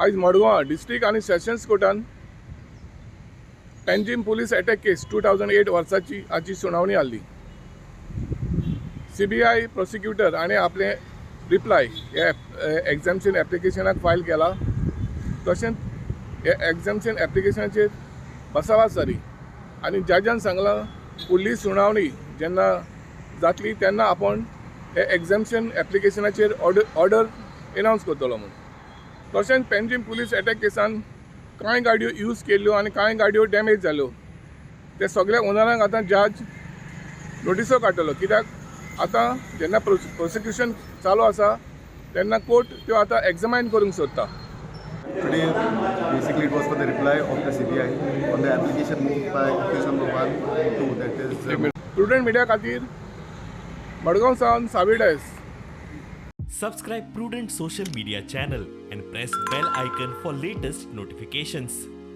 आज मडगांव डिस्ट्रिक्ट आणि sessions कोर्टान Panjim police attack केस 2008 वर्साची हाची सुनावणी आली. CBI प्रोसिक्युटर आणि आपले रिप्लाय हे एग्जाम्शन एप्लिकेशनाक फायल केला. तशेंच हे एग्जाम्शन एप्लिकेशनाचेर बसावास जाली आणि जजान सांगलां फुडली सुनावणी जेन्ना जातली तेन्ना आपण हे एग्जाम्शन एप्लिकेशनाचेर ऑर्डर एनावन्स करतलो म्हणून. तशेंच पेंजीम पुलीस अटॅक केसान कांय गाडयो यूज केल्ल्यो आनी कांय गाडयो डॅमेज जाल्यो. ते सगळ्या ओनरांक आतां जज नोटिसो काडटलो, कित्याक आतां जेन्ना प्रोसिक्युशन चालू आसा तेन्ना कोर्ट त्यो आतां एग्जामायन करूंक सोदता. Today, basically, it was for the reply of the CBI on the application moved by accused number 1 and 2, that is prudent media खातीर मडगांव सावन साविडेस. Subscribe Prudent social media channel and press bell icon for latest notifications.